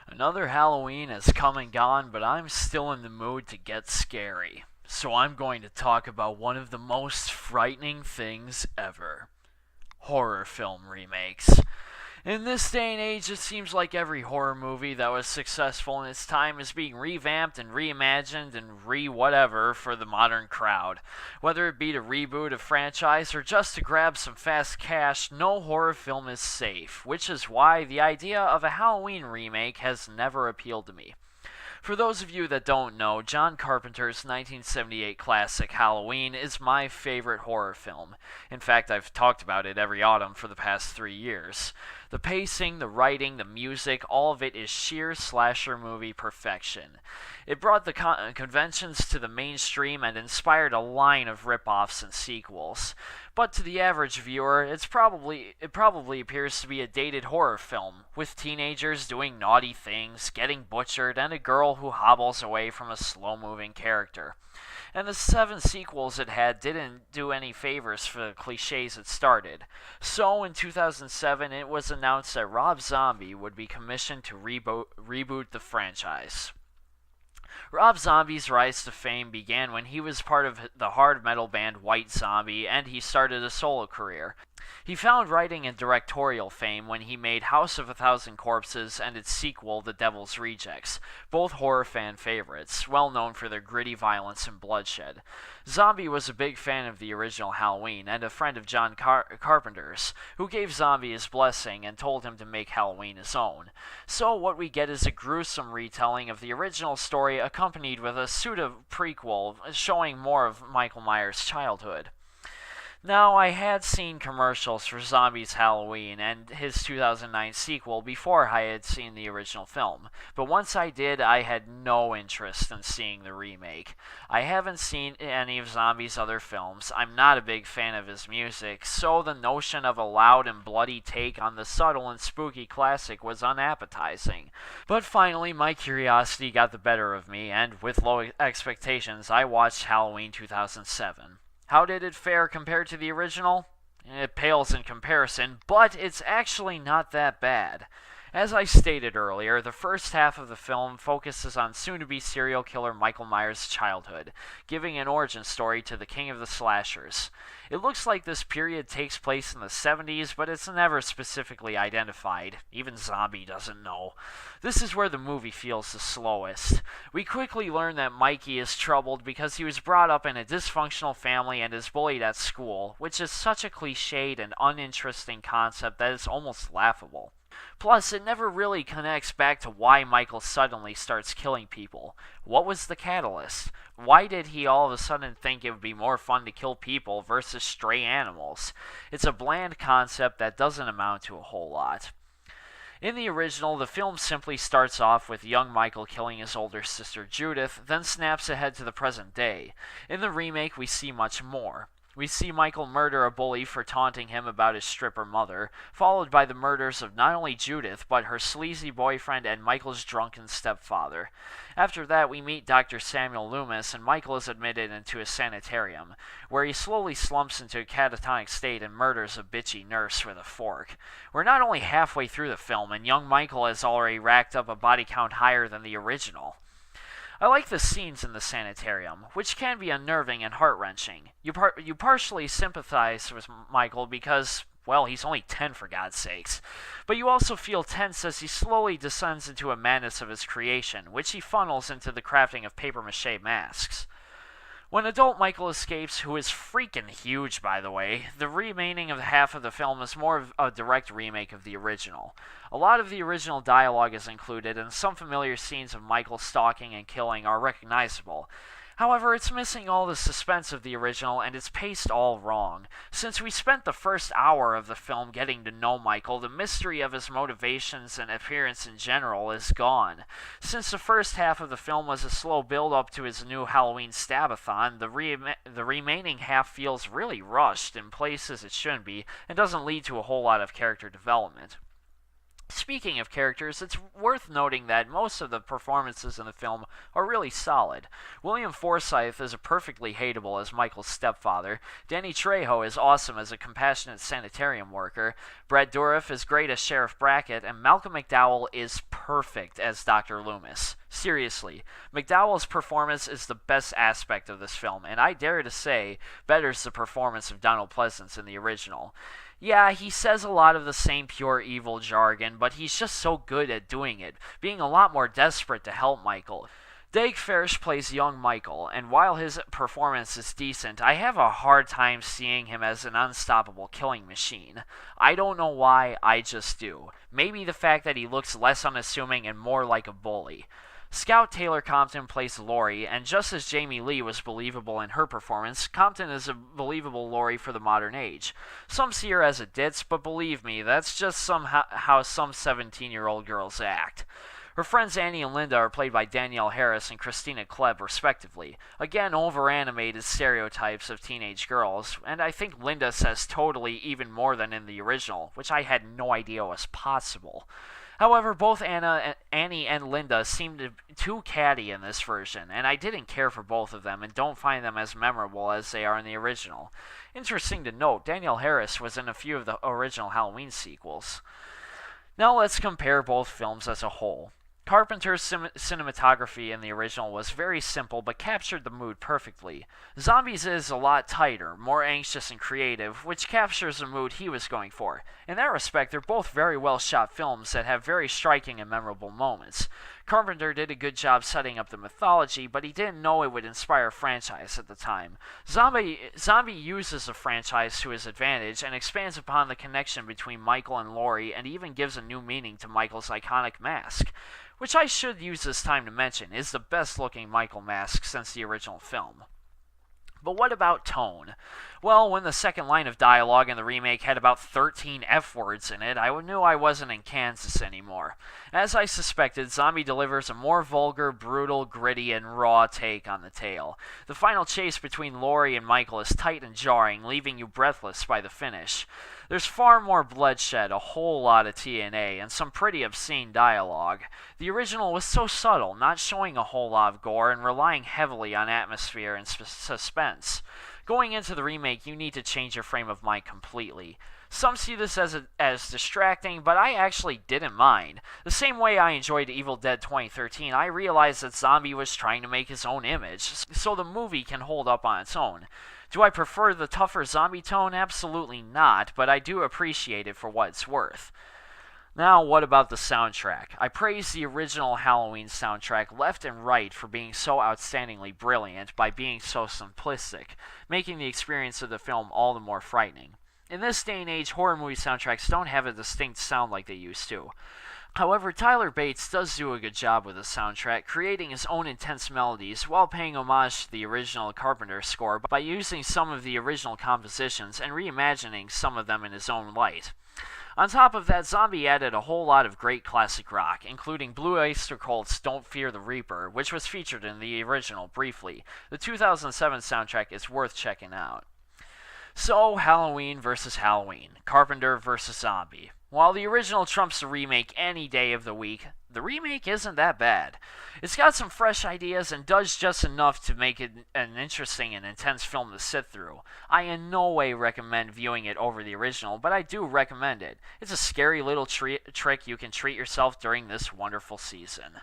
Another Halloween has come and gone, but I'm still in the mood to get scary. So I'm going to talk about one of the most frightening things ever: horror film remakes. In this day and age, it seems like every horror movie that was successful in its time is being revamped and reimagined and re-whatever for the modern crowd. Whether it be to reboot a franchise or just to grab some fast cash, no horror film is safe, which is why the idea of a Halloween remake has never appealed to me. For those of you that don't know, John Carpenter's 1978 classic Halloween is my favorite horror film. In fact, I've talked about it every autumn for the past 3 years. The pacing, the writing, the music, all of it is sheer slasher movie perfection. It brought the conventions to the mainstream and inspired a line of rip-offs and sequels. But to the average viewer, it probably appears to be a dated horror film, with teenagers doing naughty things, getting butchered, and a girl who hobbles away from a slow-moving character. And the 7 sequels it had didn't do any favors for the cliches it started. So in 2007, it was announced that Rob Zombie would be commissioned to reboot the franchise. Rob Zombie's rise to fame began when he was part of the hard metal band White Zombie, and he started a solo career. He found writing and directorial fame when he made House of a Thousand Corpses and its sequel, The Devil's Rejects, both horror fan favorites, well known for their gritty violence and bloodshed. Zombie was a big fan of the original Halloween and a friend of John Carpenter's, who gave Zombie his blessing and told him to make Halloween his own. So what we get is a gruesome retelling of the original story accompanied with a pseudo-prequel showing more of Michael Myers' childhood. Now, I had seen commercials for Zombie's Halloween and his 2009 sequel before I had seen the original film, but once I did, I had no interest in seeing the remake. I haven't seen any of Zombie's other films, I'm not a big fan of his music, so the notion of a loud and bloody take on the subtle and spooky classic was unappetizing. But finally, my curiosity got the better of me, and with low expectations, I watched Halloween 2007. How did it fare compared to the original? It pales in comparison, but it's actually not that bad. As I stated earlier, the first half of the film focuses on soon-to-be serial killer Michael Myers' childhood, giving an origin story to the king of the slashers. It looks like this period takes place in the 70s, but it's never specifically identified. Even Zombie doesn't know. This is where the movie feels the slowest. We quickly learn that Mikey is troubled because he was brought up in a dysfunctional family and is bullied at school, which is such a cliched and uninteresting concept that it's almost laughable. Plus, it never really connects back to why Michael suddenly starts killing people. What was the catalyst? Why did he all of a sudden think it would be more fun to kill people versus stray animals? It's a bland concept that doesn't amount to a whole lot. In the original, the film simply starts off with young Michael killing his older sister Judith, then snaps ahead to the present day. In the remake, we see much more. We see Michael murder a bully for taunting him about his stripper mother, followed by the murders of not only Judith, but her sleazy boyfriend and Michael's drunken stepfather. After that, we meet Dr. Samuel Loomis, and Michael is admitted into a sanitarium, where he slowly slumps into a catatonic state and murders a bitchy nurse with a fork. We're not only halfway through the film, and young Michael has already racked up a body count higher than the original. I like the scenes in the sanitarium, which can be unnerving and heart-wrenching. You partially sympathize with Michael because, well, he's only 10 for God's sakes. But you also feel tense as he slowly descends into a madness of his creation, which he funnels into the crafting of papier-mâché masks. When adult Michael escapes, who is freaking huge, by the way, the remaining of half of the film is more of a direct remake of the original. A lot of the original dialogue is included, and some familiar scenes of Michael stalking and killing are recognizable. However, it's missing all the suspense of the original, and it's paced all wrong. Since we spent the first hour of the film getting to know Michael, the mystery of his motivations and appearance in general is gone. Since the first half of the film was a slow build-up to his new Halloween stab-a-thon, the remaining half feels really rushed in places it shouldn't be, and doesn't lead to a whole lot of character development. Speaking of characters, it's worth noting that most of the performances in the film are really solid. William Forsythe is perfectly hateable as Michael's stepfather, Danny Trejo is awesome as a compassionate sanitarium worker, Brad Dourif is great as Sheriff Brackett, and Malcolm McDowell is perfect as Dr. Loomis. Seriously, McDowell's performance is the best aspect of this film, and I dare to say betters the performance of Donald Pleasance in the original. Yeah, he says a lot of the same pure evil jargon, but he's just so good at doing it, being a lot more desperate to help Michael. Dave Farish plays young Michael, and while his performance is decent, I have a hard time seeing him as an unstoppable killing machine. I don't know why, I just do. Maybe the fact that he looks less unassuming and more like a bully. Scout Taylor Compton plays Laurie, and just as Jamie Lee was believable in her performance, Compton is a believable Laurie for the modern age. Some see her as a ditz, but believe me, that's just how some 17-year-old girls act. Her friends Annie and Linda are played by Danielle Harris and Christina Klebb, respectively. Again, over-animated stereotypes of teenage girls, and I think Linda says totally even more than in the original, which I had no idea was possible. However, both Annie and Linda seemed too catty in this version, and I didn't care for both of them and don't find them as memorable as they are in the original. Interesting to note, Danielle Harris was in a few of the original Halloween sequels. Now let's compare both films as a whole. Carpenter's cinematography in the original was very simple but captured the mood perfectly. Zombies is a lot tighter, more anxious and creative, which captures the mood he was going for. In that respect, they're both very well shot films that have very striking and memorable moments. Carpenter did a good job setting up the mythology, but he didn't know it would inspire a franchise at the time. Zombie uses the franchise to his advantage and expands upon the connection between Michael and Laurie and even gives a new meaning to Michael's iconic mask, which I should use this time to mention is the best looking Michael mask since the original film. But what about tone? Well, when the second line of dialogue in the remake had about 13 F-words in it, I knew I wasn't in Kansas anymore. As I suspected, Zombie delivers a more vulgar, brutal, gritty, and raw take on the tale. The final chase between Laurie and Michael is tight and jarring, leaving you breathless by the finish. There's far more bloodshed, a whole lot of TNA, and some pretty obscene dialogue. The original was so subtle, not showing a whole lot of gore and relying heavily on atmosphere and suspense. Going into the remake, you need to change your frame of mind completely. Some see this as distracting, but I actually didn't mind. The same way I enjoyed Evil Dead 2013, I realized that Zombie was trying to make his own image, so the movie can hold up on its own. Do I prefer the tougher zombie tone? Absolutely not, but I do appreciate it for what it's worth. Now, what about the soundtrack? I praise the original Halloween soundtrack left and right for being so outstandingly brilliant by being so simplistic, making the experience of the film all the more frightening. In this day and age, horror movie soundtracks don't have a distinct sound like they used to. However, Tyler Bates does do a good job with the soundtrack, creating his own intense melodies while paying homage to the original Carpenter score by using some of the original compositions and reimagining some of them in his own light. On top of that, Zombie added a whole lot of great classic rock, including Blue Oyster Cult's Don't Fear the Reaper, which was featured in the original briefly. The 2007 soundtrack is worth checking out. So, Halloween versus Halloween, Carpenter versus Zombie. While the original trumps the remake any day of the week, the remake isn't that bad. It's got some fresh ideas and does just enough to make it an interesting and intense film to sit through. I in no way recommend viewing it over the original, but I do recommend it. It's a scary little trick you can treat yourself during this wonderful season.